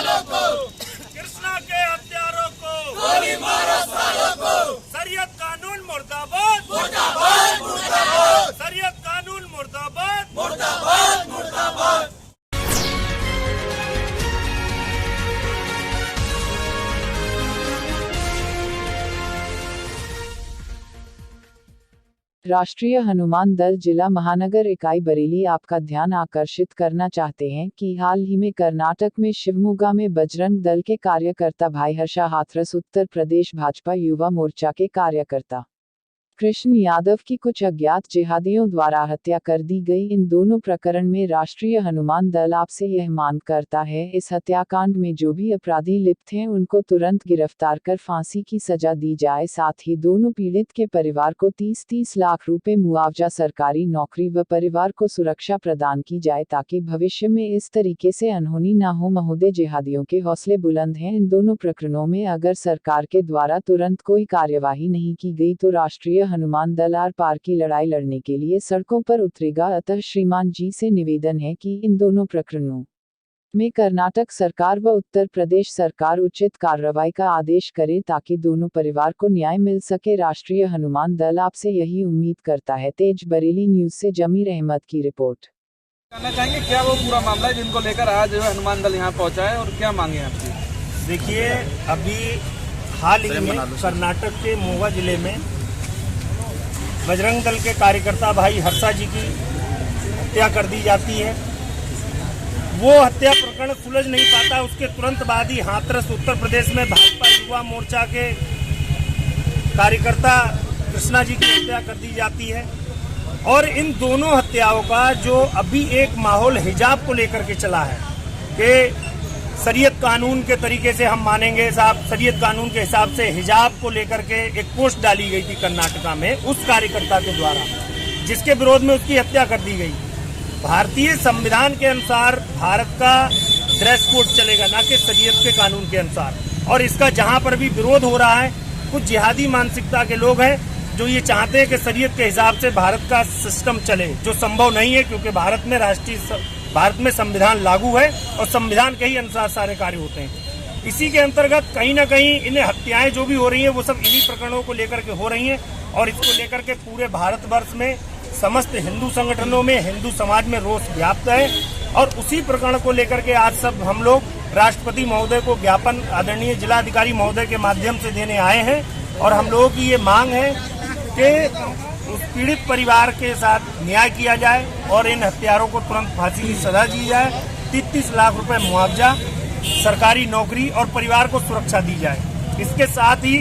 सालों को, कृष्णा के हत्यारों को गोली मारो सालों को, शरीयत कानून मुर्दाबाद, मुर्दाबाद मुर्दाबाद, शरीयत कानून मुर्दाबाद, मुर्दाबाद मुर्दाबाद। राष्ट्रीय हनुमान दल जिला महानगर इकाई बरेली आपका ध्यान आकर्षित करना चाहते हैं कि हाल ही में कर्नाटक में शिवमोगा में बजरंग दल के कार्यकर्ता भाई हर्षा हाथरस उत्तर प्रदेश भाजपा युवा मोर्चा के कार्यकर्ता कृष्ण यादव की कुछ अज्ञात जिहादियों द्वारा हत्या कर दी गई। इन दोनों प्रकरण में राष्ट्रीय हनुमान दल आपसे यह मांग करता है इस हत्याकांड में जो भी अपराधी लिप्त हैं उनको तुरंत गिरफ्तार कर फांसी की सजा दी जाए। साथ ही दोनों पीड़ित के परिवार को 30-30 लाख रुपए मुआवजा, सरकारी नौकरी व परिवार को सुरक्षा प्रदान की जाए ताकि भविष्य में इस तरीके से अनहोनी न हो। महोदय, जिहादियों के हौसले बुलंद हैं। इन दोनों प्रकरणों में अगर सरकार के द्वारा तुरंत कोई कार्यवाही नहीं की गई तो राष्ट्रीय हनुमान दल आर पार की लड़ाई लड़ने के लिए सड़कों पर उतरेगा। अतः श्रीमान जी से निवेदन है कि इन दोनों प्रकरणों में कर्नाटक सरकार व उत्तर प्रदेश सरकार उचित कार्रवाई का आदेश करे ताकि दोनों परिवार को न्याय मिल सके। राष्ट्रीय हनुमान दल आपसे यही उम्मीद करता है। तेज बरेली न्यूज से जमीर अहमद की रिपोर्ट। जानना चाहेंगे क्या वो पूरा मामला है जिनको लेकर आज जो है हनुमान दल यहाँ पहुँचा है और क्या मांगे आपकी? देखिए, अभी हाल ही में कर्नाटक के मोगा जिले में बजरंग दल के कार्यकर्ता भाई हर्षा जी की हत्या कर दी जाती है। वो हत्या प्रकरण सुलझ नहीं पाता, उसके तुरंत बाद ही हाथरस उत्तर प्रदेश में भाजपा युवा मोर्चा के कार्यकर्ता कृष्णा जी की हत्या कर दी जाती है। और इन दोनों हत्याओं का जो अभी एक माहौल हिजाब को लेकर के चला है कि शरीयत कानून के तरीके से हम मानेंगे साहब, शरीयत कानून के हिसाब से हिजाब को लेकर के एक पोस्ट डाली गई थी कर्नाटका में उस कार्यकर्ता के द्वारा, जिसके विरोध में उसकी हत्या कर दी गई। भारतीय संविधान के अनुसार भारत का ड्रेस कोड चलेगा, ना कि शरीयत के कानून के अनुसार। और इसका जहां पर भी विरोध हो रहा है, कुछ जिहादी मानसिकता के लोग हैं जो ये चाहते हैं कि शरीयत के हिसाब से भारत का सिस्टम चले, जो संभव नहीं है क्योंकि भारत में संविधान लागू है और संविधान के ही अनुसार सारे कार्य होते हैं। इसी के अंतर्गत कहीं ना कहीं इन्हें हत्याएं जो भी हो रही हैं वो सब इन्हीं प्रकरणों को लेकर के हो रही हैं। और इसको लेकर के पूरे भारतवर्ष में समस्त हिंदू संगठनों में, हिंदू समाज में रोष व्याप्त है। और उसी प्रकरण को लेकर के आज सब हम लोग राष्ट्रपति महोदय को ज्ञापन आदरणीय जिलाधिकारी महोदय के माध्यम से देने आए हैं। और हम लोगों की ये मांग है कि उस पीड़ित परिवार के साथ न्याय किया जाए और इन हत्यारों को तुरंत फांसी की सजा दी जाए, 30-30 लाख रुपए मुआवजा, सरकारी नौकरी और परिवार को सुरक्षा दी जाए। इसके साथ ही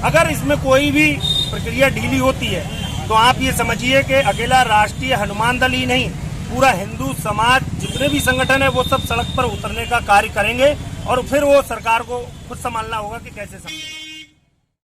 अगर इसमें कोई भी प्रक्रिया ढीली होती है तो आप ये समझिए कि अकेला राष्ट्रीय हनुमान दल ही नहीं, पूरा हिंदू समाज, जितने भी संगठन है वो सब सड़क पर उतरने का कार्य करेंगे और फिर वो सरकार को खुद संभालना होगा कि कैसे समझे।